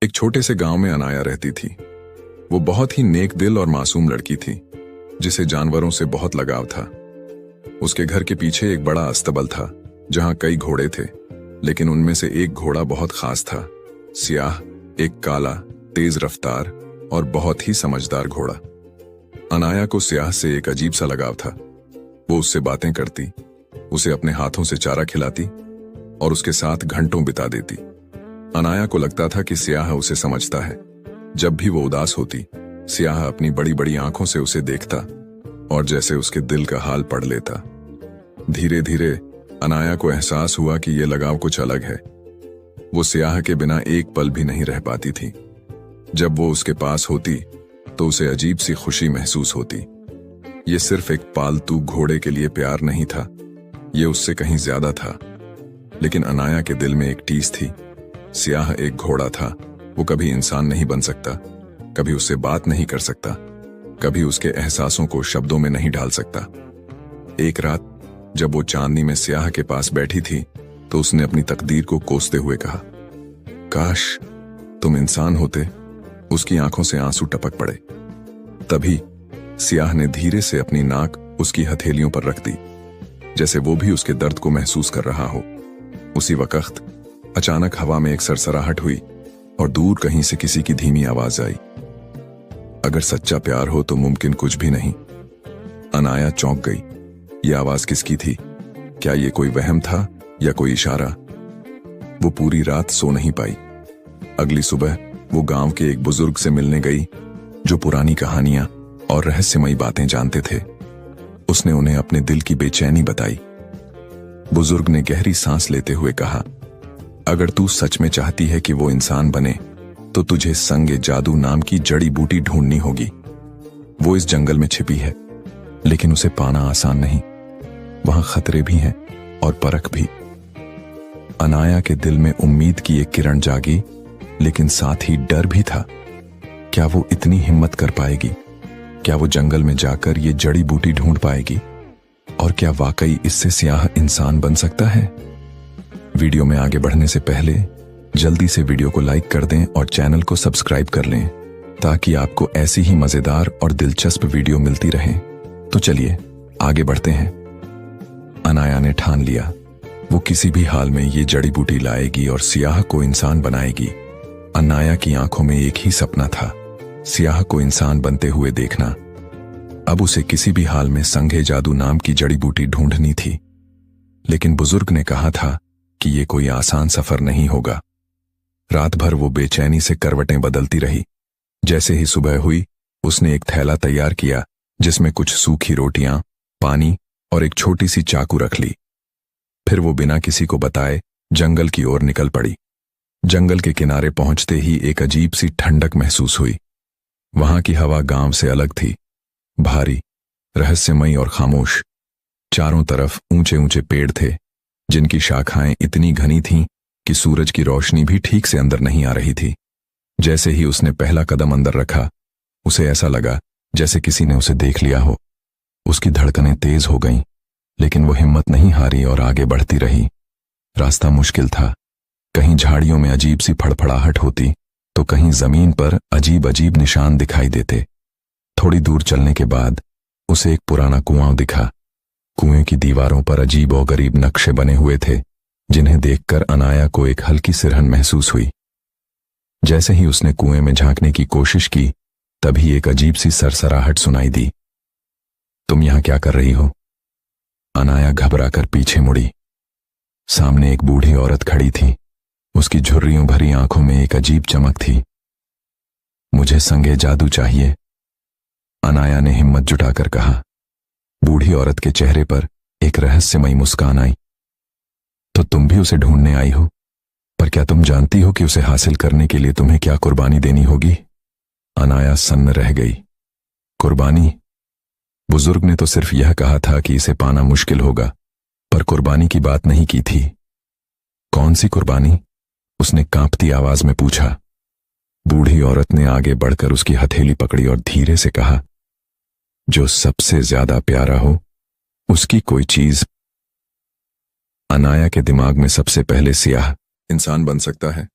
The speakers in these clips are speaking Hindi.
एक छोटे से गांव में अनाया रहती थी। वो बहुत ही नेक दिल और मासूम लड़की थी जिसे जानवरों से बहुत लगाव था। उसके घर के पीछे एक बड़ा अस्तबल था जहां कई घोड़े थे, लेकिन उनमें से एक घोड़ा बहुत खास था। सियाह, एक काला, तेज रफ्तार और बहुत ही समझदार घोड़ा। अनाया को सियाह से एक अजीब सा लगाव था। वो उससे बातें करती, उसे अपने हाथों से चारा खिलाती और उसके साथ घंटों बिता देती। अनाया को लगता था कि सियाह उसे समझता है। जब भी वो उदास होती, सियाह अपनी बड़ी बड़ी आंखों से उसे देखता और जैसे उसके दिल का हाल पढ़ लेता। धीरे धीरे अनाया को एहसास हुआ कि यह लगाव कुछ अलग है। वो सियाह के बिना एक पल भी नहीं रह पाती थी। जब वो उसके पास होती तो उसे अजीब सी खुशी महसूस होती। ये सिर्फ एक पालतू घोड़े के लिए प्यार नहीं था, ये उससे कहीं ज्यादा था। लेकिन अनाया के दिल में एक टीस थी। सियाह एक घोड़ा था, वो कभी इंसान नहीं बन सकता, कभी उससे बात नहीं कर सकता, कभी उसके एहसासों को शब्दों में नहीं ढाल सकता। एक रात जब वो चांदनी में सियाह के पास बैठी थी तो उसने अपनी तकदीर को कोसते हुए कहा, काश तुम इंसान होते। उसकी आंखों से आंसू टपक पड़े। तभी सियाह ने धीरे से अपनी नाक उसकी हथेलियों पर रख दी, जैसे वो भी उसके दर्द को महसूस कर रहा हो। उसी वक्त अचानक हवा में एक सरसराहट हुई और दूर कहीं से किसी की धीमी आवाज आई, अगर सच्चा प्यार हो तो मुमकिन कुछ भी नहीं। अनाया चौंक गई। यह आवाज किसकी थी? क्या ये कोई वहम था या कोई इशारा? वो पूरी रात सो नहीं पाई। अगली सुबह वो गांव के एक बुजुर्ग से मिलने गई जो पुरानी कहानियां और रहस्यमयी बातें जानते थे। उसने उन्हें अपने दिल की बेचैनी बताई। बुजुर्ग ने गहरी सांस लेते हुए कहा, अगर तू सच में चाहती है कि वो इंसान बने तो तुझे संगे जादू नाम की जड़ी बूटी ढूंढनी होगी। वो इस जंगल में छिपी है, लेकिन उसे पाना आसान नहीं। वहां खतरे भी हैं और परख भी। अनाया के दिल में उम्मीद की एक किरण जागी, लेकिन साथ ही डर भी था। क्या वो इतनी हिम्मत कर पाएगी? क्या वो जंगल में जाकर ये जड़ी बूटी ढूंढ पाएगी? और क्या वाकई इससे सियाह इंसान बन सकता है? वीडियो में आगे बढ़ने से पहले जल्दी से वीडियो को लाइक कर दें और चैनल को सब्सक्राइब कर लें ताकि आपको ऐसी ही मजेदार और दिलचस्प वीडियो मिलती रहे। तो चलिए आगे बढ़ते हैं। अनाया ने ठान लिया, वो किसी भी हाल में ये जड़ी बूटी लाएगी और सियाह को इंसान बनाएगी। अनाया की आंखों में एक ही सपना था, सियाह को इंसान बनते हुए देखना। अब उसे किसी भी हाल में संघे जादू नाम की जड़ी बूटी ढूंढनी थी। लेकिन बुजुर्ग ने कहा था कि ये कोई आसान सफर नहीं होगा। रात भर वो बेचैनी से करवटें बदलती रही। जैसे ही सुबह हुई, उसने एक थैला तैयार किया जिसमें कुछ सूखी रोटियां, पानी और एक छोटी सी चाकू रख ली। फिर वो बिना किसी को बताए जंगल की ओर निकल पड़ी। जंगल के किनारे पहुंचते ही एक अजीब सी ठंडक महसूस हुई। वहां की हवा गांव से अलग थी, भारी, रहस्यमयी और खामोश। चारों तरफ ऊंचे ऊंचे पेड़ थे जिनकी शाखाएं इतनी घनी थीं कि सूरज की रोशनी भी ठीक से अंदर नहीं आ रही थी। जैसे ही उसने पहला कदम अंदर रखा, उसे ऐसा लगा जैसे किसी ने उसे देख लिया हो। उसकी धड़कनें तेज हो गईं, लेकिन वो हिम्मत नहीं हारी और आगे बढ़ती रही। रास्ता मुश्किल था। कहीं झाड़ियों में अजीब सी फड़फड़ाहट होती तो कहीं जमीन पर अजीब अजीब निशान दिखाई देते। थोड़ी दूर चलने के बाद उसे एक पुराना कुआं दिखा। कुएं की दीवारों पर अजीब और गरीब नक्शे बने हुए थे जिन्हें देखकर अनाया को एक हल्की सिरहन महसूस हुई। जैसे ही उसने कुएं में झांकने की कोशिश की, तभी एक अजीब सी सरसराहट सुनाई दी। तुम यहां क्या कर रही हो? अनाया घबराकर पीछे मुड़ी। सामने एक बूढ़ी औरत खड़ी थी। उसकी झुर्रियों भरी आंखों में एक अजीब चमक थी। मुझे संगे जादू चाहिए, अनाया ने हिम्मत जुटाकर कहा। बूढ़ी औरत के चेहरे पर एक रहस्यमयी मुस्कान आई। तो तुम भी उसे ढूंढने आई हो? पर क्या तुम जानती हो कि उसे हासिल करने के लिए तुम्हें क्या कुर्बानी देनी होगी? अनाया सन्न रह गई। कुर्बानी? बुजुर्ग ने तो सिर्फ यह कहा था कि इसे पाना मुश्किल होगा, पर कुर्बानी की बात नहीं की थी। कौन सी कुर्बानी? उसने कांपती आवाज में पूछा। बूढ़ी औरत ने आगे बढ़कर उसकी हथेली पकड़ी और धीरे से कहा, जो सबसे ज्यादा प्यारा हो उसकी कोई चीज। अनाया के दिमाग में सबसे पहले सियाह इंसान बन सकता है,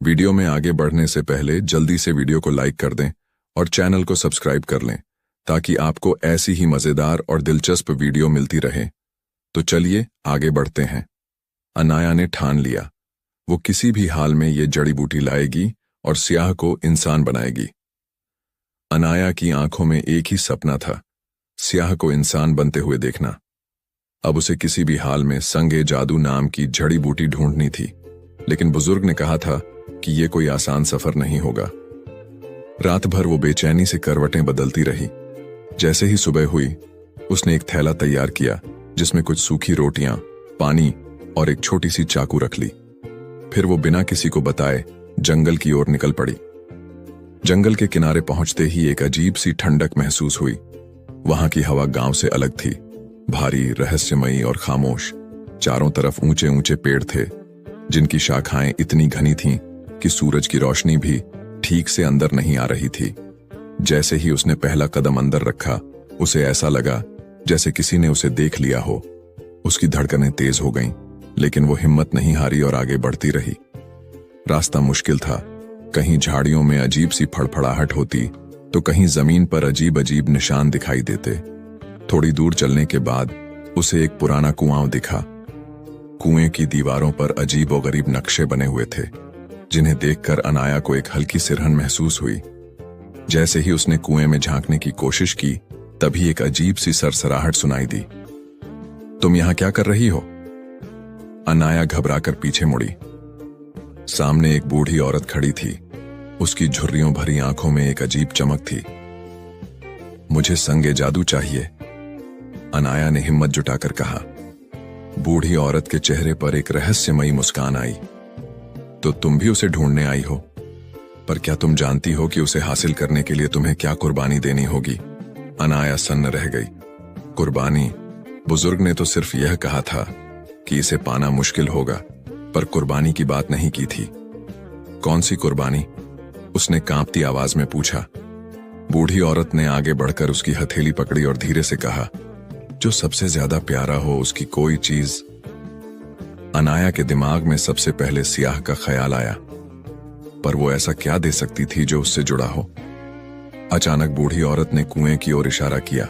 वीडियो में आगे बढ़ने से पहले जल्दी से वीडियो को लाइक कर दें और चैनल को सब्सक्राइब कर लें ताकि आपको ऐसी ही मजेदार और दिलचस्प वीडियो मिलती रहे। तो चलिए आगे बढ़ते हैं। अनाया ने ठान लिया वो किसी भी हाल में ये जड़ी बूटी लाएगी और स्याह को इंसान बनाएगी। अनाया की आंखों में एक ही सपना था, स्याह को इंसान बनते हुए देखना। अब उसे किसी भी हाल में संगे जादू नाम की जड़ी बूटी ढूंढनी थी, लेकिन बुजुर्ग ने कहा था कि यह कोई आसान सफर नहीं होगा। रात भर वो बेचैनी से करवटें बदलती रही। जैसे ही सुबह हुई, उसने एक थैला तैयार किया जिसमें कुछ सूखी रोटियां, पानी और एक छोटी सी चाकू रख ली। फिर वो बिना किसी को बताए जंगल की ओर निकल पड़ी। जंगल के किनारे पहुंचते ही एक अजीब सी ठंडक महसूस हुई। वहां की हवा गांव से अलग थी, भारी, रहस्यमयी और खामोश। चारों तरफ ऊंचे ऊंचे पेड़ थे जिनकी शाखाएं इतनी घनी थीं कि सूरज की रोशनी भी ठीक से अंदर नहीं आ रही थी। जैसे ही उसने पहला कदम अंदर रखा, उसे ऐसा लगा जैसे किसी ने उसे देख लिया हो। उसकी धड़कनें तेज हो गईं, लेकिन वो हिम्मत नहीं हारी और आगे बढ़ती रही। रास्ता मुश्किल था, कहीं झाड़ियों में अजीब सी फड़फड़ाहट होती तो कहीं जमीन पर अजीब अजीब निशान दिखाई देते। थोड़ी दूर चलने के बाद उसे एक पुराना कुआं दिखा। कुएं की दीवारों पर अजीब और गरीब नक्शे बने हुए थे, जिन्हें देखकर अनाया को एक हल्की सिरहन महसूस हुई। जैसे ही उसने कुएं में झांकने की कोशिश की, तभी एक अजीब सी सरसराहट सुनाई दी। तुम यहां क्या कर रही हो? अनाया घबराकर पीछे मुड़ी। सामने एक बूढ़ी औरत खड़ी थी। उसकी झुर्रियों भरी आंखों में एक अजीब चमक थी। मुझे संगे जादू चाहिए, अनाया ने हिम्मत जुटाकर कहा। बूढ़ी औरत के चेहरे पर एक रहस्यमयी मुस्कान आई। तो तुम भी उसे ढूंढने आई हो? पर क्या तुम जानती हो कि उसे हासिल करने के लिए तुम्हें क्या कुर्बानी देनी होगी? अनाया सन्न रह गई। कुर्बानी? बुजुर्ग ने तो सिर्फ यह कहा था कि इसे पाना मुश्किल होगा, पर कुर्बानी की बात नहीं की थी। कौन सी कुर्बानी? उसने कांपती आवाज में पूछा। बूढ़ी औरत ने आगे बढ़कर उसकी हथेली पकड़ी और धीरे से कहा, जो सबसे ज्यादा प्यारा हो उसकी कोई चीज। अनाया के दिमाग में सबसे पहले स्याह का ख्याल आया, पर वो ऐसा क्या दे सकती थी जो उससे जुड़ा हो। अचानक बूढ़ी औरत ने कुएं की ओर इशारा किया।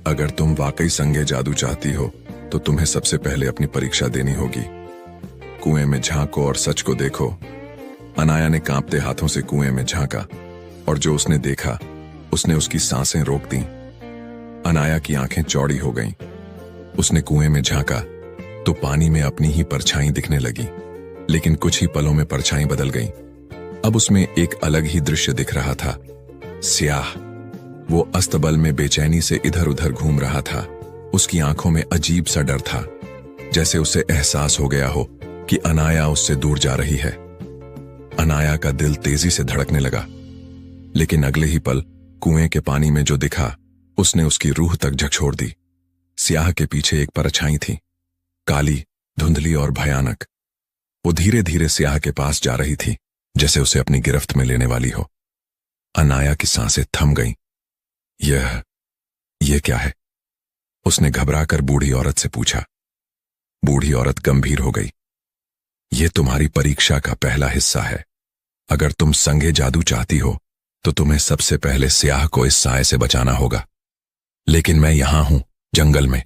अगर तुम वाकई संगे जादू चाहती हो तो तुम्हें सबसे पहले अपनी परीक्षा देनी होगी। कुएं में झांको और सच को देखो। अनाया ने कांपते हाथों से कुएं में झांका और जो उसने देखा, उसने उसकी सांसें रोक दी। अनाया की आंखें चौड़ी हो गईं। उसने कुएं में झांका तो पानी में अपनी ही परछाई दिखने लगी, लेकिन कुछ ही पलों में परछाई बदल गई। अब उसमें एक अलग ही दृश्य दिख रहा था। स्याह, वो अस्तबल में बेचैनी से इधर उधर घूम रहा था। उसकी आंखों में अजीब सा डर था, जैसे उसे एहसास हो गया हो कि अनाया उससे दूर जा रही है। अनाया का दिल तेजी से धड़कने लगा, लेकिन अगले ही पल कुएं के पानी में जो दिखा, उसने उसकी रूह तक झकझोर दी। स्याह के पीछे एक परछाई थी, काली, धुंधली और भयानक। वो धीरे धीरे स्याह के पास जा रही थी, जैसे उसे अपनी गिरफ्त में लेने वाली हो। अनाया की सांसें थम गईं। यह क्या है? उसने घबराकर बूढ़ी औरत से पूछा। बूढ़ी औरत गंभीर हो गई। यह तुम्हारी परीक्षा का पहला हिस्सा है। अगर तुम संगे जादू चाहती हो तो तुम्हें सबसे पहले स्याह को इस साए से बचाना होगा। लेकिन मैं यहां हूं, जंगल में,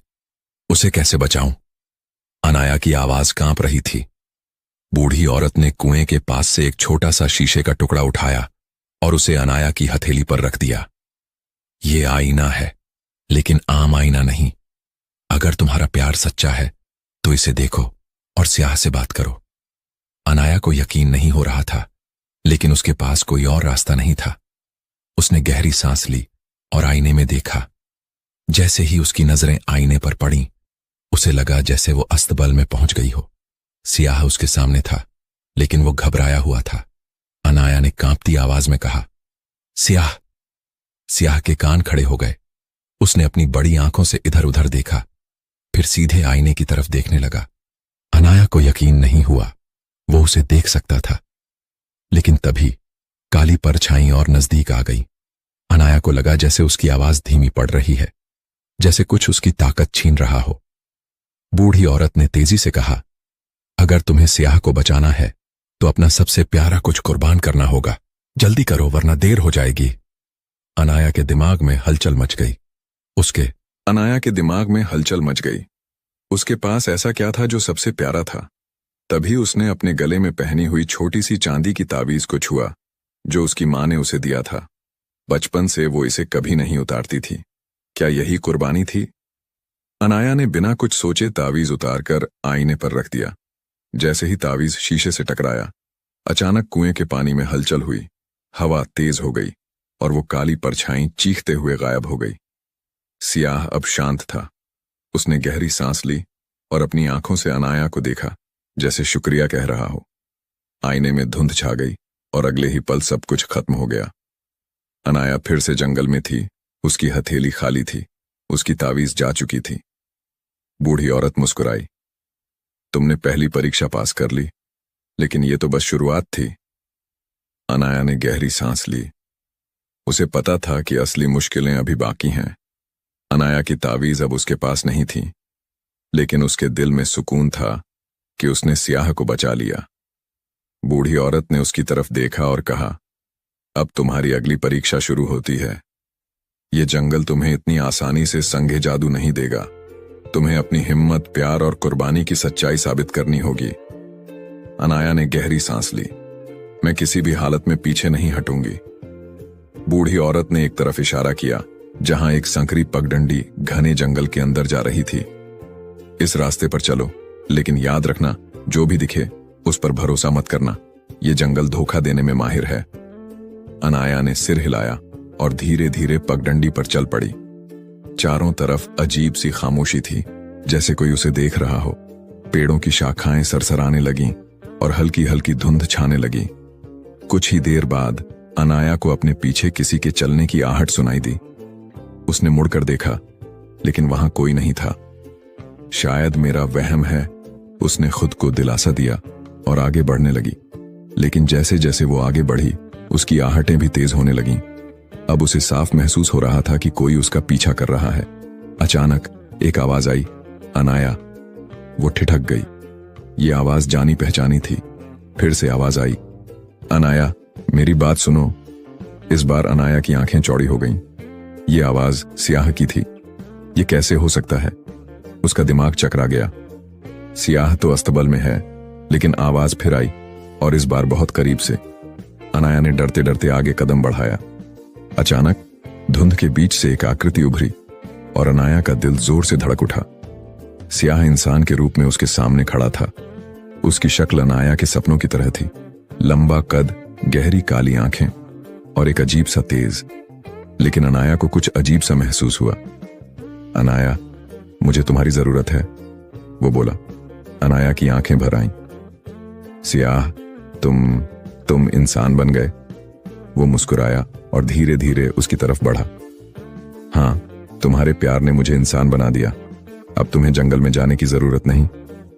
उसे कैसे बचाऊं? अनाया की आवाज कांप रही थी। बूढ़ी औरत ने कुएं के पास से एक छोटा सा शीशे का टुकड़ा उठाया और उसे अनाया की हथेली पर रख दिया। ये आईना है, लेकिन आम आईना नहीं। अगर तुम्हारा प्यार सच्चा है तो इसे देखो और स्याह से बात करो। अनाया को यकीन नहीं हो रहा था, लेकिन उसके पास कोई और रास्ता नहीं था। उसने गहरी सांस ली और आईने में देखा। जैसे ही उसकी नजरें आईने पर पड़ीं, उसे लगा जैसे वो अस्तबल में पहुंच गई हो। स्याह उसके सामने था, लेकिन वो घबराया हुआ था। अनाया ने कांपती आवाज में कहा, स्याह। स्याह के कान खड़े हो गए। उसने अपनी बड़ी आंखों से इधर उधर देखा, फिर सीधे आईने की तरफ देखने लगा। अनाया को यकीन नहीं हुआ, वो उसे देख सकता था। लेकिन तभी काली परछाई और नजदीक आ गई। अनाया को लगा जैसे उसकी आवाज धीमी पड़ रही है, जैसे कुछ उसकी ताकत छीन रहा हो। बूढ़ी औरत ने तेजी से कहा, अगर तुम्हें स्याह को बचाना है तो अपना सबसे प्यारा कुछ कुर्बान करना होगा। जल्दी करो वरना देर हो जाएगी। अनाया के दिमाग में हलचल मच गई। अनाया के दिमाग में हलचल मच गई। उसके पास ऐसा क्या था जो सबसे प्यारा था? तभी उसने अपने गले में पहनी हुई छोटी सी चांदी की ताबीज को छुआ, जो उसकी माँ ने उसे दिया था। बचपन से वो इसे कभी नहीं उतारती थी। क्या यही कुर्बानी थी? अनाया ने बिना कुछ सोचे तावीज उतारकर आईने पर रख दिया। जैसे ही तावीज शीशे से टकराया, अचानक कुएं के पानी में हलचल हुई। हवा तेज हो गई और वो काली परछाई चीखते हुए गायब हो गई। सियाह अब शांत था। उसने गहरी सांस ली और अपनी आंखों से अनाया को देखा, जैसे शुक्रिया कह रहा हो। आईने में धुंध छा गई और अगले ही पल सब कुछ खत्म हो गया। अनाया फिर से जंगल में थी। उसकी हथेली खाली थी। उसकी तावीज जा चुकी थी। बूढ़ी औरत मुस्कुराई। तुमने पहली परीक्षा पास कर ली, लेकिन ये तो बस शुरुआत थी। अनाया ने गहरी सांस ली। उसे पता था कि असली मुश्किलें अभी बाकी हैं। अनाया की तावीज अब उसके पास नहीं थी, लेकिन उसके दिल में सुकून था कि उसने सियाह को बचा लिया। बूढ़ी औरत ने उसकी तरफ देखा और कहा, अब तुम्हारी अगली परीक्षा शुरू होती है। ये जंगल तुम्हें इतनी आसानी से संगे जादू नहीं देगा। तुम्हें अपनी हिम्मत, प्यार और कुर्बानी की सच्चाई साबित करनी होगी। अनाया ने गहरी सांस ली। मैं किसी भी हालत में पीछे नहीं हटूंगी। बूढ़ी औरत ने एक तरफ इशारा किया, जहां एक संकरी पगडंडी घने जंगल के अंदर जा रही थी। इस रास्ते पर चलो, लेकिन याद रखना, जो भी दिखे उस पर भरोसा मत करना। ये जंगल धोखा देने में माहिर है। अनाया ने सिर हिलाया और धीरे धीरे पगडंडी पर चल पड़ी। चारों तरफ अजीब सी खामोशी थी, जैसे कोई उसे देख रहा हो। पेड़ों की शाखाएं सरसराने लगीं और हल्की हल्की धुंध छाने लगी। कुछ ही देर बाद अनाया को अपने पीछे किसी के चलने की आहट सुनाई दी। उसने मुड़कर देखा, लेकिन वहां कोई नहीं था। शायद मेरा वहम है, उसने खुद को दिलासा दिया और आगे बढ़ने लगी। लेकिन जैसे जैसे वो आगे बढ़ी, उसकी आहटें भी तेज होने लगीं। अब उसे साफ महसूस हो रहा था कि कोई उसका पीछा कर रहा है। अचानक एक आवाज आई, अनाया। वो ठिठक गई। ये आवाज जानी पहचानी थी। फिर से आवाज आई, अनाया, मेरी बात सुनो। इस बार अनाया की आंखें चौड़ी हो गईं। ये आवाज सियाह की थी। ये कैसे हो सकता है? उसका दिमाग चकरा गया। सियाह तो अस्तबल में है, लेकिन आवाज फिर आई और इस बार बहुत करीब से। अनाया ने डरते डरते आगे कदम बढ़ाया। अचानक धुंध के बीच से एक आकृति उभरी और अनाया का दिल जोर से धड़क उठा। सियाह इंसान के रूप में उसके सामने खड़ा था। उसकी शक्ल अनाया के सपनों की तरह थी। लंबा कद, गहरी काली आंखें और एक अजीब सा तेज। लेकिन अनाया को कुछ अजीब सा महसूस हुआ। अनाया, मुझे तुम्हारी जरूरत है, वो बोला। अनाया की आंखें भर आईं। सियाह, तुम इंसान बन गए। वो मुस्कुराया और धीरे धीरे उसकी तरफ बढ़ा। हाँ, तुम्हारे प्यार ने मुझे इंसान बना दिया। अब तुम्हें जंगल में जाने की जरूरत नहीं।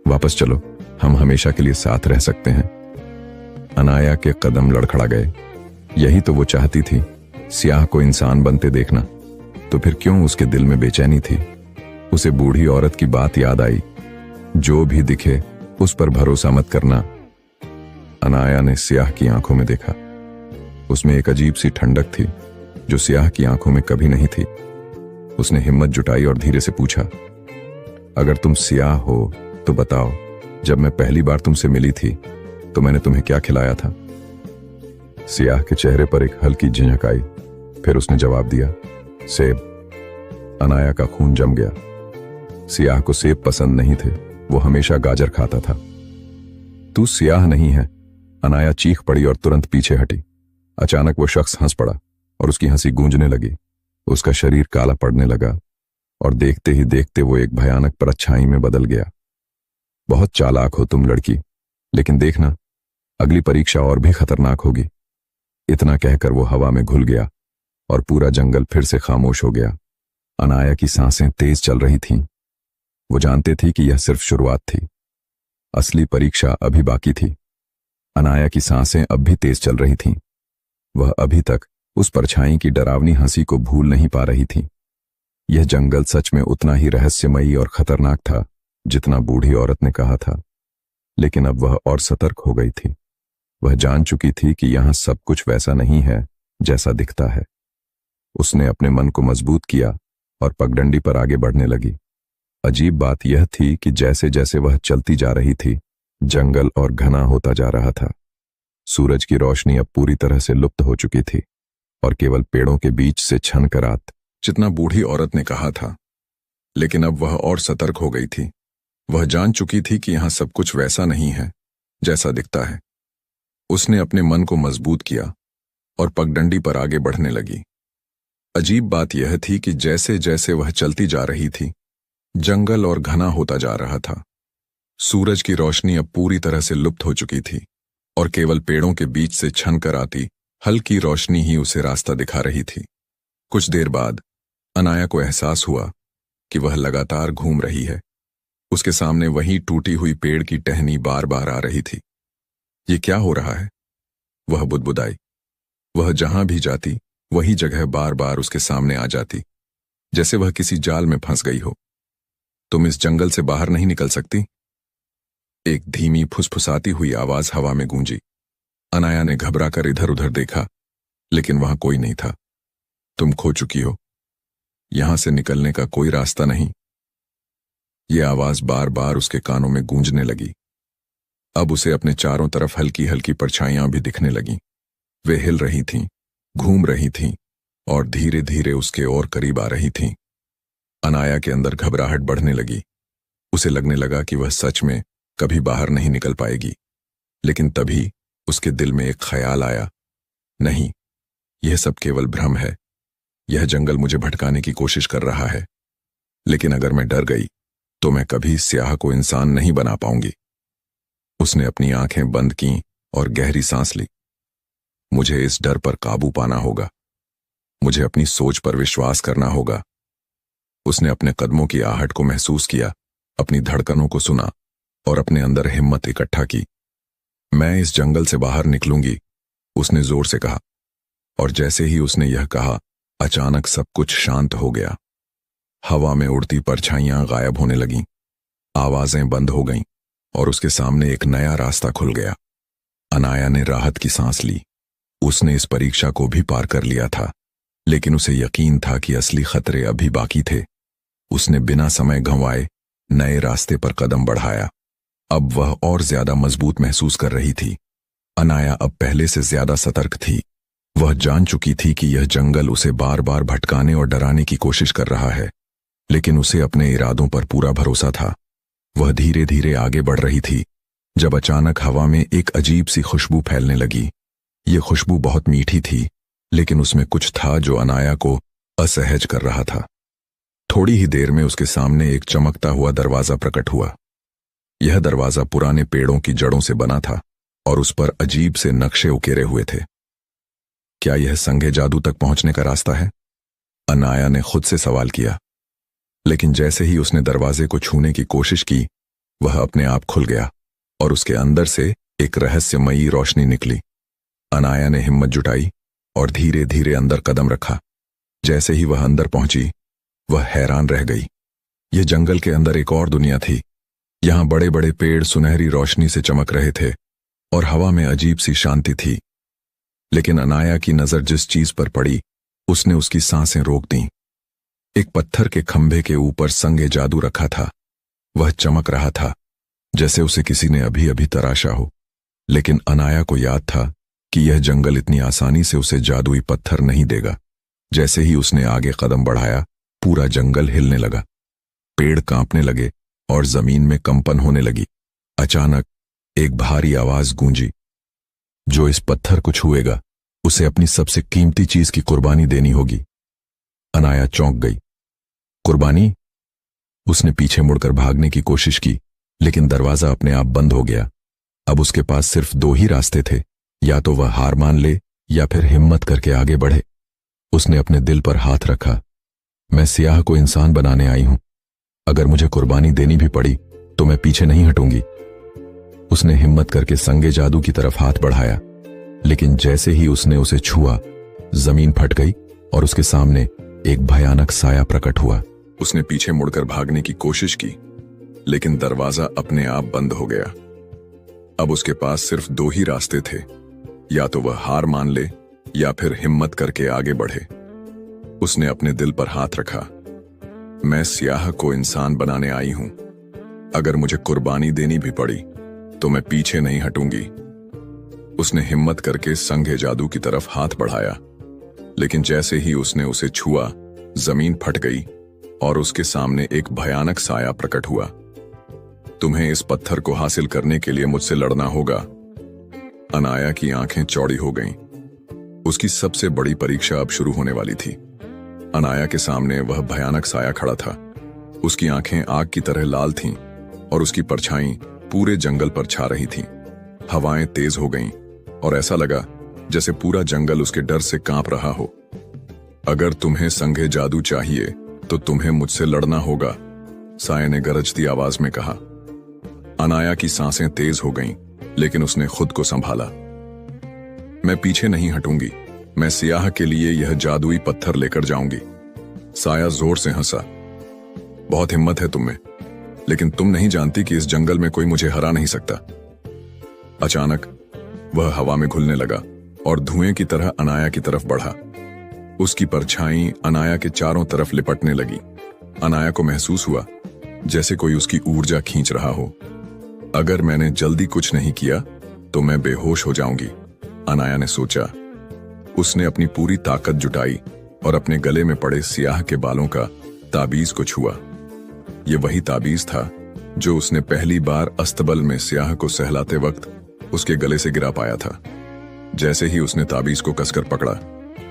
वापस चलो, हम हमेशा के लिए साथ रह सकते हैं। अनाया के कदम लड़खड़ा गए। यही तो वो चाहती थी, सियाह को इंसान बनते देखना। तो फिर क्यों उसके दिल में बेचैनी थी? उसे बूढ़ी औरत की बात याद आई, जो भी दिखे उस पर भरोसा मत करना। अनाया ने सियाह की आंखों में देखा। उसमें एक अजीब सी ठंडक थी, जो सियाह की आंखों में कभी नहीं थी। उसने हिम्मत जुटाई और धीरे से पूछा, अगर तुम सियाह हो तो बताओ, जब मैं पहली बार तुमसे मिली थी तो मैंने तुम्हें क्या खिलाया था? सियाह के चेहरे पर एक हल्की झिझक आई। फिर उसने जवाब दिया, सेब। अनाया का खून जम गया। सियाह को सेब पसंद नहीं थे, वो हमेशा गाजर खाता था। तू सियाह नहीं है, अनाया चीख पड़ी और तुरंत पीछे हटी। अचानक वो शख्स हंस पड़ा और उसकी हंसी गूंजने लगी। उसका शरीर काला पड़ने लगा और देखते ही देखते वो एक भयानक परछाई में बदल गया। बहुत चालाक हो तुम लड़की, लेकिन देखना, अगली परीक्षा और भी खतरनाक होगी। इतना कहकर वो हवा में घुल गया और पूरा जंगल फिर से खामोश हो गया। अनाया की सांसें तेज चल रही थीं। वो जानते थी कि यह सिर्फ शुरुआत थी। असली परीक्षा अभी बाकी थी। अनाया की सांसें अब भी तेज चल रही थीं। वह अभी तक उस परछाई की डरावनी हंसी को भूल नहीं पा रही थी। यह जंगल सच में उतना ही रहस्यमयी और खतरनाक था जितना बूढ़ी औरत ने कहा था, लेकिन अब वह और सतर्क हो गई थी। वह जान चुकी थी कि यहां सब कुछ वैसा नहीं है जैसा दिखता है। उसने अपने मन को मजबूत किया और पगडंडी पर आगे बढ़ने लगी। अजीब बात यह थी कि जैसे जैसे वह चलती जा रही थी, जंगल और घना होता जा रहा था। सूरज की रोशनी अब पूरी तरह से लुप्त हो चुकी थी और केवल पेड़ों के बीच से छनकर आत जितना बूढ़ी औरत ने कहा था। लेकिन अब वह और सतर्क हो गई थी। वह जान चुकी थी कि यहां सब कुछ वैसा नहीं है जैसा दिखता है। उसने अपने मन को मजबूत किया और पगडंडी पर आगे बढ़ने लगी। अजीब बात यह थी कि जैसे जैसे वह चलती जा रही थी, जंगल और घना होता जा रहा था। सूरज की रोशनी अब पूरी तरह से लुप्त हो चुकी थी और केवल पेड़ों के बीच से छनकर आती हल्की रोशनी ही उसे रास्ता दिखा रही थी। कुछ देर बाद अनाया को एहसास हुआ कि वह लगातार घूम रही है। उसके सामने वही टूटी हुई पेड़ की टहनी बार बार आ रही थी। ये क्या हो रहा है? वह बुदबुदाई। वह जहां भी जाती वही जगह बार बार उसके सामने आ जाती, जैसे वह किसी जाल में फंस गई हो। तुम इस जंगल से बाहर नहीं निकल सकती? एक धीमी फुसफुसाती हुई आवाज हवा में गूंजी। अनाया ने घबराकर इधर उधर देखा, लेकिन वहां कोई नहीं था। तुम खो चुकी हो। यहां से निकलने का कोई रास्ता नहीं। यह आवाज बार बार उसके कानों में गूंजने लगी। अब उसे अपने चारों तरफ हल्की हल्की परछाइयां भी दिखने लगीं। वे हिल रही थीं, घूम रही थीं और धीरे धीरे उसके और करीब आ रही थीं। अनाया के अंदर घबराहट बढ़ने लगी। उसे लगने लगा कि वह सच में कभी बाहर नहीं निकल पाएगी। लेकिन तभी उसके दिल में एक ख्याल आया, नहीं, यह सब केवल भ्रम है। यह जंगल मुझे भटकाने की कोशिश कर रहा है। लेकिन अगर मैं डर गई तो मैं कभी स्याह को इंसान नहीं बना पाऊंगी। उसने अपनी आंखें बंद की और गहरी सांस ली। मुझे इस डर पर काबू पाना होगा। मुझे अपनी सोच पर विश्वास करना होगा। उसने अपने कदमों की आहट को महसूस किया, अपनी धड़कनों को सुना और अपने अंदर हिम्मत इकट्ठा की। मैं इस जंगल से बाहर निकलूंगी, उसने जोर से कहा। और जैसे ही उसने यह कहा, अचानक सब कुछ शांत हो गया। हवा में उड़ती परछाइयां गायब होने लगीं, आवाजें बंद हो गईं और उसके सामने एक नया रास्ता खुल गया। अनाया ने राहत की सांस ली। उसने इस परीक्षा को भी पार कर लिया था, लेकिन उसे यकीन था कि असली खतरे अभी बाकी थे। उसने बिना समय गंवाए नए रास्ते पर कदम बढ़ाया। अब वह और ज्यादा मजबूत महसूस कर रही थी। अनाया अब पहले से ज्यादा सतर्क थी। वह जान चुकी थी कि यह जंगल उसे बार बार भटकाने और डराने की कोशिश कर रहा है, लेकिन उसे अपने इरादों पर पूरा भरोसा था। वह धीरे धीरे आगे बढ़ रही थी जब अचानक हवा में एक अजीब सी खुशबू फैलने लगी। ये खुशबू बहुत मीठी थी, लेकिन उसमें कुछ था जो अनाया को असहज कर रहा था। थोड़ी ही देर में उसके सामने एक चमकता हुआ दरवाजा प्रकट हुआ। यह दरवाजा पुराने पेड़ों की जड़ों से बना था और उस पर अजीब से नक्शे उकेरे हुए थे। क्या यह संगे जादू तक पहुंचने का रास्ता है? अनाया ने खुद से सवाल किया। लेकिन जैसे ही उसने दरवाजे को छूने की कोशिश की, वह अपने आप खुल गया और उसके अंदर से एक रहस्यमयी रोशनी निकली। अनाया ने हिम्मत जुटाई और धीरे धीरे अंदर कदम रखा। जैसे ही वह अंदर पहुंची, वह हैरान रह गई। यह जंगल के अंदर एक और दुनिया थी। यहां बड़े बड़े पेड़ सुनहरी रोशनी से चमक रहे थे और हवा में अजीब सी शांति थी। लेकिन अनाया की नजर जिस चीज पर पड़ी, उसने उसकी सांसें रोक दी। एक पत्थर के खंभे के ऊपर संगे जादू रखा था। वह चमक रहा था जैसे उसे किसी ने अभी अभी तराशा हो। लेकिन अनाया को याद था कि यह जंगल इतनी आसानी से उसे जादुई पत्थर नहीं देगा। जैसे ही उसने आगे कदम बढ़ाया, पूरा जंगल हिलने लगा। पेड़ कांपने लगे और जमीन में कंपन होने लगी। अचानक एक भारी आवाज गूंजी, जो इस पत्थर को छुएगा उसे अपनी सबसे कीमती चीज की कुर्बानी देनी होगी। अनाया चौंक गई। कुर्बानी? उसने पीछे मुड़कर भागने की कोशिश की, लेकिन दरवाजा अपने आप बंद हो गया। अब उसके पास सिर्फ दो ही रास्ते थे, या तो वह हार मान ले या फिर हिम्मत करके आगे बढ़े। उसने अपने दिल पर हाथ रखा। मैं स्याह को इंसान बनाने आई हूं। अगर मुझे कुर्बानी देनी भी पड़ी तो मैं पीछे नहीं हटूंगी। उसने हिम्मत करके संगे जादू की तरफ हाथ बढ़ाया, लेकिन जैसे ही उसने उसे छुआ, जमीन फट गई और उसके सामने एक भयानक साया प्रकट हुआ। उसने पीछे मुड़कर भागने की कोशिश की, लेकिन दरवाजा अपने आप बंद हो गया। अब उसके पास सिर्फ दो ही रास्ते थे, या तो वह हार मान ले या फिर हिम्मत करके आगे बढ़े। उसने अपने दिल पर हाथ रखा। मैं स्याह को इंसान बनाने आई हूं। अगर मुझे कुर्बानी देनी भी पड़ी तो मैं पीछे नहीं हटूंगी। उसने हिम्मत करके संघे जादू की तरफ हाथ बढ़ाया, लेकिन जैसे ही उसने उसे छुआ, जमीन फट गई और उसके सामने एक भयानक साया प्रकट हुआ। तुम्हें इस पत्थर को हासिल करने के लिए मुझसे लड़ना होगा। अनाया की आंखें चौड़ी हो गईं। उसकी सबसे बड़ी परीक्षा अब शुरू होने वाली थी। अनाया के सामने वह भयानक साया खड़ा था। उसकी आंखें आग की तरह लाल थीं और उसकी परछाई पूरे जंगल पर छा रही थीं। हवाएं तेज हो गईं और ऐसा लगा जैसे पूरा जंगल उसके डर से कांप रहा हो। अगर तुम्हें संघे जादू चाहिए तो तुम्हें मुझसे लड़ना होगा, साये ने गरजती आवाज में कहा। अनाया की सांसें तेज हो गईं, लेकिन उसने खुद को संभाला। मैं पीछे नहीं हटूंगी। मैं सियाह के लिए यह जादुई पत्थर लेकर जाऊंगी। साया जोर से हंसा। बहुत हिम्मत है तुम में, लेकिन तुम नहीं जानती कि इस जंगल में कोई मुझे हरा नहीं सकता। अचानक वह हवा में घुलने लगा और धुएं की तरह अनाया की तरफ बढ़ा। उसकी परछाई अनाया के चारों तरफ लिपटने लगी। अनाया को महसूस हुआ जैसे कोई उसकी ऊर्जा खींच रहा हो। अगर मैंने जल्दी कुछ नहीं किया तो मैं बेहोश हो जाऊंगी, अनाया ने सोचा। उसने अपनी पूरी ताकत जुटाई और अपने गले में पड़े सियाह के बालों का ताबीज को छुआ। यह वही ताबीज था जो उसने पहली बार अस्तबल में सियाह को सहलाते वक्त उसके गले से गिरा पाया था। जैसे ही उसने ताबीज को कसकर पकड़ा,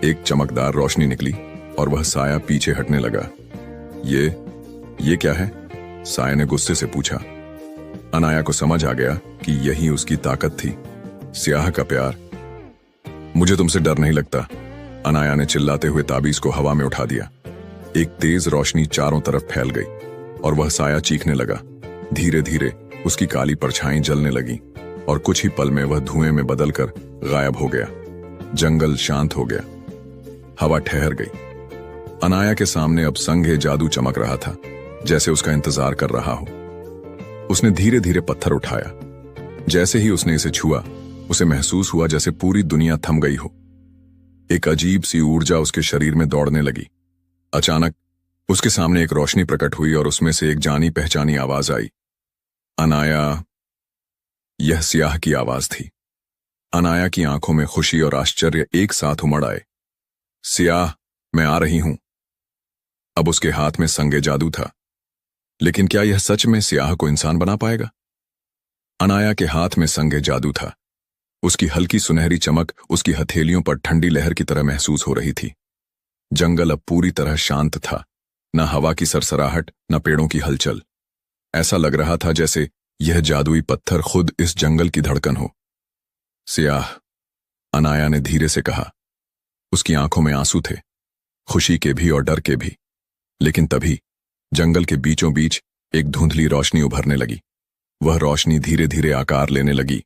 एक चमकदार रोशनी निकली और वह साया पीछे हटने लगा। ये क्या है? साया ने गुस्से से पूछा। अनाया को समझ आ गया कि यही उसकी ताकत थी, सियाह का प्यार। मुझे तुमसे डर नहीं लगता, अनाया ने चिल्लाते हुए ताबीज को हवा में उठा दिया। एक तेज रोशनी चारों तरफ फैल गई और वह साया चीखने लगा। धीरे धीरे उसकी काली परछाई जलने लगी और कुछ ही पल में वह धुएं में बदलकर गायब हो गया। जंगल शांत हो गया। हवा ठहर गई। अनाया के सामने अब संघे जादू चमक रहा था, जैसे उसका इंतजार कर रहा हो। उसने धीरे धीरे पत्थर उठाया। जैसे ही उसने इसे छुआ, उसे महसूस हुआ जैसे पूरी दुनिया थम गई हो। एक अजीब सी ऊर्जा उसके शरीर में दौड़ने लगी। अचानक उसके सामने एक रोशनी प्रकट हुई और उसमें से एक जानी पहचानी आवाज आई। अनाया। यह सियाह की आवाज थी। अनाया की आंखों में खुशी और आश्चर्य एक साथ उमड़ आए। सियाह, मैं आ रही हूं। अब उसके हाथ में संगे जादू था, लेकिन क्या यह सच में सियाह को इंसान बना पाएगा? अनाया के हाथ में संगे जादू था। उसकी हल्की सुनहरी चमक उसकी हथेलियों पर ठंडी लहर की तरह महसूस हो रही थी। जंगल अब पूरी तरह शांत था, न हवा की सरसराहट, न पेड़ों की हलचल। ऐसा लग रहा था जैसे यह जादुई पत्थर खुद इस जंगल की धड़कन हो। सियाह, अनाया ने धीरे से कहा। उसकी आंखों में आंसू थे, खुशी के भी और डर के भी। लेकिन तभी जंगल के बीचों बीच एक धुंधली रोशनी उभरने लगी। वह रोशनी धीरे धीरे आकार लेने लगी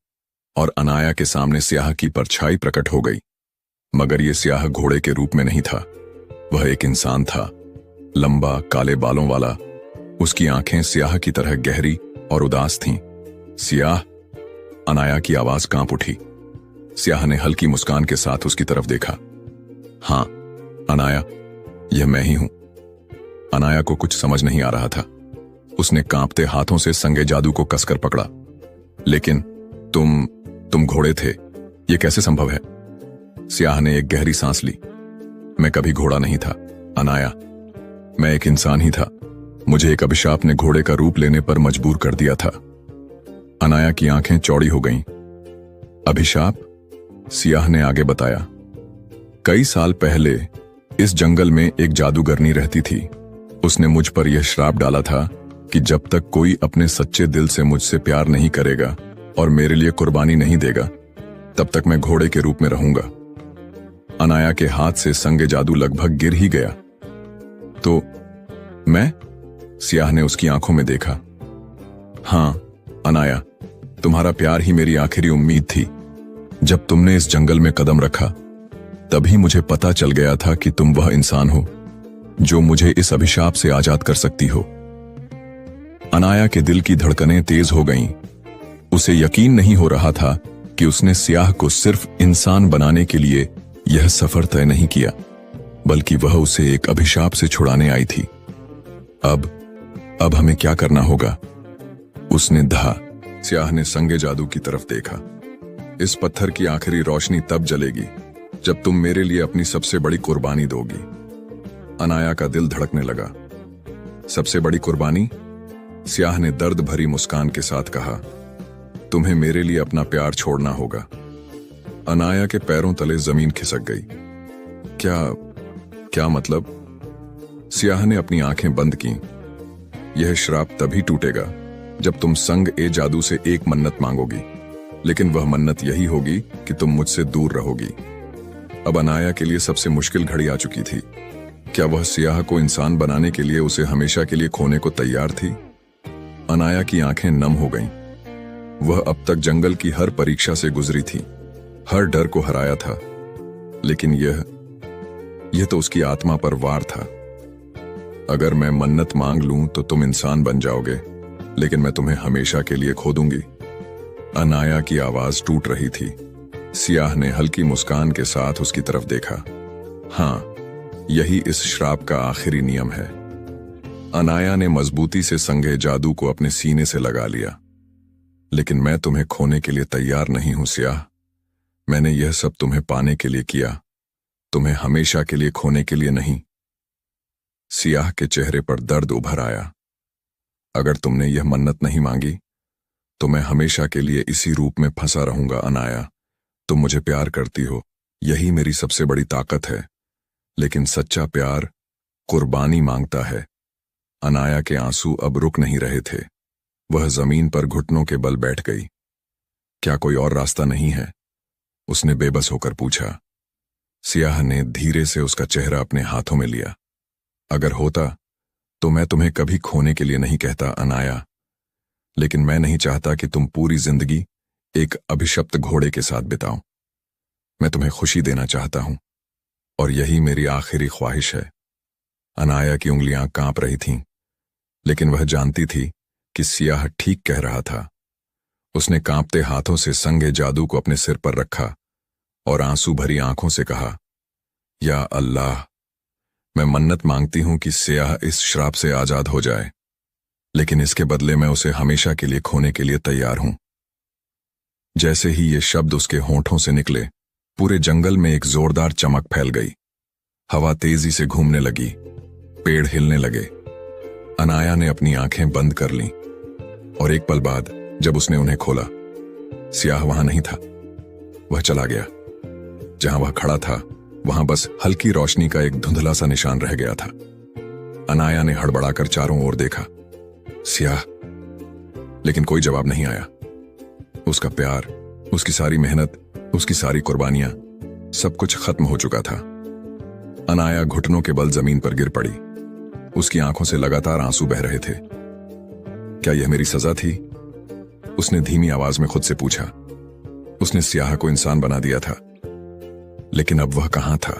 और अनाया के सामने सियाह की परछाई प्रकट हो गई। मगर यह सियाह घोड़े के रूप में नहीं था। वह एक इंसान था, लंबा काले बालों वाला। उसकी आंखें सियाह की तरह गहरी और उदास थीं। सियाह, अनाया की आवाज कांप उठी। सियाह ने हल्की मुस्कान के साथ उसकी तरफ देखा। हाँ अनाया, यह मैं ही हूं। अनाया को कुछ समझ नहीं आ रहा था। उसने कांपते हाथों से संगे जादू को कसकर पकड़ा। लेकिन तुम घोड़े थे, यह कैसे संभव है? सियाह ने एक गहरी सांस ली। मैं कभी घोड़ा नहीं था अनाया, मैं एक इंसान ही था। मुझे एक अभिशाप ने घोड़े का रूप लेने पर मजबूर कर दिया था। अनाया की आंखें चौड़ी हो गईं। अभिशाप? सियाह ने आगे बताया। कई साल पहले इस जंगल में एक जादूगरनी रहती थी। उसने मुझ पर यह श्राप डाला था कि जब तक कोई अपने सच्चे दिल से मुझसे प्यार नहीं करेगा और मेरे लिए कुर्बानी नहीं देगा, तब तक मैं घोड़े के रूप में रहूंगा। अनाया के हाथ से संगे जादू लगभग गिर ही गया। तो मैं? सियाह ने उसकी आंखों में देखा। हां अनाया, तुम्हारा प्यार ही मेरी आखिरी उम्मीद थी। जब तुमने इस जंगल में कदम रखा, तभी मुझे पता चल गया था कि तुम वह इंसान हो जो मुझे इस अभिशाप से आजाद कर सकती हो। अनाया के दिल की धड़कनें तेज हो गईं। उसे यकीन नहीं हो रहा था कि उसने सियाह को सिर्फ इंसान बनाने के लिए यह सफर तय नहीं किया, बल्कि वह उसे एक अभिशाप से छुड़ाने आई थी। अब हमें क्या करना होगा? उसने कहा। सियाह ने संगे जादू की तरफ देखा। इस पत्थर की आखिरी रोशनी तब जलेगी जब तुम मेरे लिए अपनी सबसे बड़ी कुर्बानी दोगी। अनाया का दिल धड़कने लगा। सबसे बड़ी कुर्बानी? सियाह ने दर्द भरी मुस्कान के साथ कहा, तुम्हें मेरे लिए अपना प्यार छोड़ना होगा। अनाया के पैरों तले जमीन खिसक गई। क्या मतलब? सियाह ने अपनी आंखें बंद की। यह श्राप तभी टूटेगा जब तुम संग ए जादू से एक मन्नत मांगोगी, लेकिन वह मन्नत यही होगी कि तुम मुझसे दूर रहोगी। अब अनाया के लिए सबसे मुश्किल घड़ी आ चुकी थी। क्या वह सियाह को इंसान बनाने के लिए उसे हमेशा के लिए खोने को तैयार थी? अनाया की आंखें नम हो गईं। वह अब तक जंगल की हर परीक्षा से गुजरी थी, हर डर को हराया था, लेकिन यह तो उसकी आत्मा पर वार था। अगर मैं मन्नत मांग लूं तो तुम इंसान बन जाओगे, लेकिन मैं तुम्हें हमेशा के लिए खो दूंगी। अनाया की आवाज टूट रही थी। सियाह ने हल्की मुस्कान के साथ उसकी तरफ देखा। हाँ, यही इस श्राप का आखिरी नियम है। अनाया ने मजबूती से संगे जादू को अपने सीने से लगा लिया। लेकिन मैं तुम्हें खोने के लिए तैयार नहीं हूं सियाह। मैंने यह सब तुम्हें पाने के लिए किया, तुम्हें हमेशा के लिए खोने के लिए नहीं। सियाह के चेहरे पर दर्द उभर आया। अगर तुमने यह मन्नत नहीं मांगी तो मैं हमेशा के लिए इसी रूप में फंसा रहूंगा। अनाया, तुम मुझे प्यार करती हो, यही मेरी सबसे बड़ी ताकत है, लेकिन सच्चा प्यार कुर्बानी मांगता है। अनाया के आंसू अब रुक नहीं रहे थे। वह जमीन पर घुटनों के बल बैठ गई। क्या कोई और रास्ता नहीं है? उसने बेबस होकर पूछा। सियाह ने धीरे से उसका चेहरा अपने हाथों में लिया। अगर होता तो मैं तुम्हें कभी खोने के लिए नहीं कहता अनाया, लेकिन मैं नहीं चाहता कि तुम पूरी जिंदगी एक अभिशप्त घोड़े के साथ बिताओ। मैं तुम्हें खुशी देना चाहता हूं, और यही मेरी आखिरी ख्वाहिश है। अनाया की उंगलियां कांप रही थीं, लेकिन वह जानती थी कि सियाह ठीक कह रहा था। उसने कांपते हाथों से संगे जादू को अपने सिर पर रखा और आंसू भरी आंखों से कहा, या अल्लाह, मैं मन्नत मांगती हूं कि सियाह इस श्राप से आजाद हो जाए, लेकिन इसके बदले मैं उसे हमेशा के लिए खोने के लिए तैयार हूं। जैसे ही ये शब्द उसके होंठों से निकले, पूरे जंगल में एक जोरदार चमक फैल गई। हवा तेजी से घूमने लगी, पेड़ हिलने लगे। अनाया ने अपनी आंखें बंद कर लीं, और एक पल बाद जब उसने उन्हें खोला, सियाह वहां नहीं था। वह चला गया। जहां वह खड़ा था वहां बस हल्की रोशनी का एक धुंधला सा निशान रह गया था। अनाया ने हड़बड़ाकर चारों ओर देखा। सियाह, लेकिन कोई जवाब नहीं आया। उसका प्यार, उसकी सारी मेहनत, उसकी सारी कुर्बानियां, सब कुछ खत्म हो चुका था। अनाया घुटनों के बल जमीन पर गिर पड़ी। उसकी आंखों से लगातार आंसू बह रहे थे। क्या यह मेरी सजा थी? उसने धीमी आवाज में खुद से पूछा। उसने सियाह को इंसान बना दिया था, लेकिन अब वह कहां था?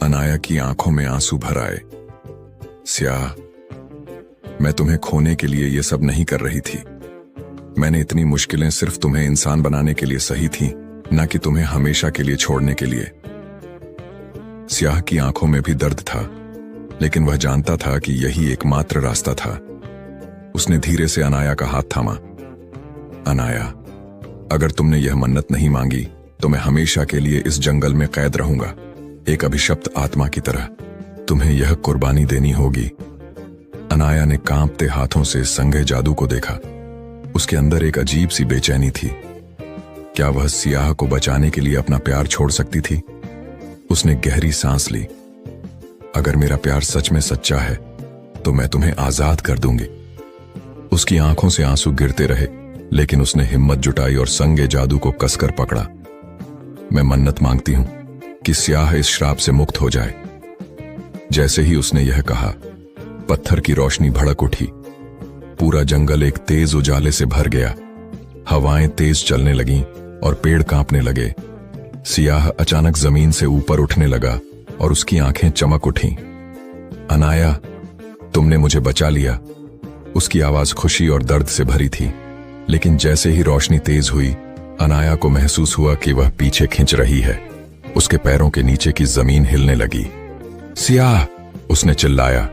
अनाया की आंखों में आंसू भर आए। सियाह, मैं तुम्हें खोने के लिए यह सब नहीं कर रही थी। मैंने इतनी मुश्किलें सिर्फ तुम्हें इंसान बनाने के लिए सही थी, ना कि तुम्हें हमेशा के लिए छोड़ने के लिए। सियाह की आंखों में भी दर्द था, लेकिन वह जानता था कि यही एकमात्र रास्ता था। उसने धीरे से अनाया का हाथ थामा। अनाया, अगर तुमने यह मन्नत नहीं मांगी तो मैं हमेशा के लिए इस जंगल में कैद रहूंगा, एक अभिशप्त आत्मा की तरह। तुम्हें यह कुर्बानी देनी होगी। अनाया ने कांपते हाथों से संगे जादू को देखा। उसके अंदर एक अजीब सी बेचैनी थी। क्या वह सियाह को बचाने के लिए अपना प्यार छोड़ सकती थी? उसने गहरी सांस ली। अगर मेरा प्यार सच में सच्चा है तो मैं तुम्हें आजाद कर दूंगी। उसकी आंखों से आंसू गिरते रहे, लेकिन उसने हिम्मत जुटाई और संगे जादू को कसकर पकड़ा। मैं मन्नत मांगती हूं कि सियाह इस श्राप से मुक्त हो जाए। जैसे ही उसने यह कहा, पत्थर की रोशनी भड़क उठी। पूरा जंगल एक तेज उजाले से भर गया। हवाएं तेज चलने लगीं और पेड़ कांपने लगे। सियाह अचानक जमीन से ऊपर उठने लगा और उसकी आंखें चमक उठीं। अनाया, तुमने मुझे बचा लिया। उसकी आवाज खुशी और दर्द से भरी थी। लेकिन जैसे ही रोशनी तेज हुई, अनाया को महसूस हुआ कि वह पीछे खिंच रही है। उसके पैरों के नीचे की जमीन हिलने लगी। सियाह! उसने चिल्लाया,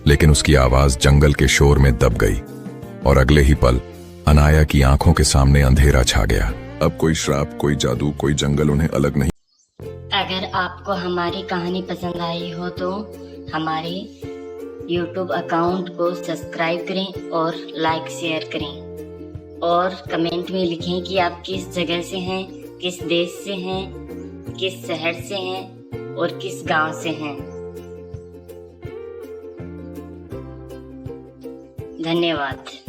लेकिन उसकी आवाज जंगल के शोर में दब गई और अगले ही पल अनाया की आंखों के सामने अंधेरा छा गया। अब कोई श्राप, कोई जादू, कोई जंगल उन्हें अलग नहीं। अगर आपको हमारी कहानी पसंद आई हो तो हमारे YouTube अकाउंट को सब्सक्राइब करें और लाइक शेयर करें और कमेंट में लिखें कि आप किस जगह से हैं, किस देश से हैं, किस शहर से हैं और किस गांव से हैं। धन्यवाद।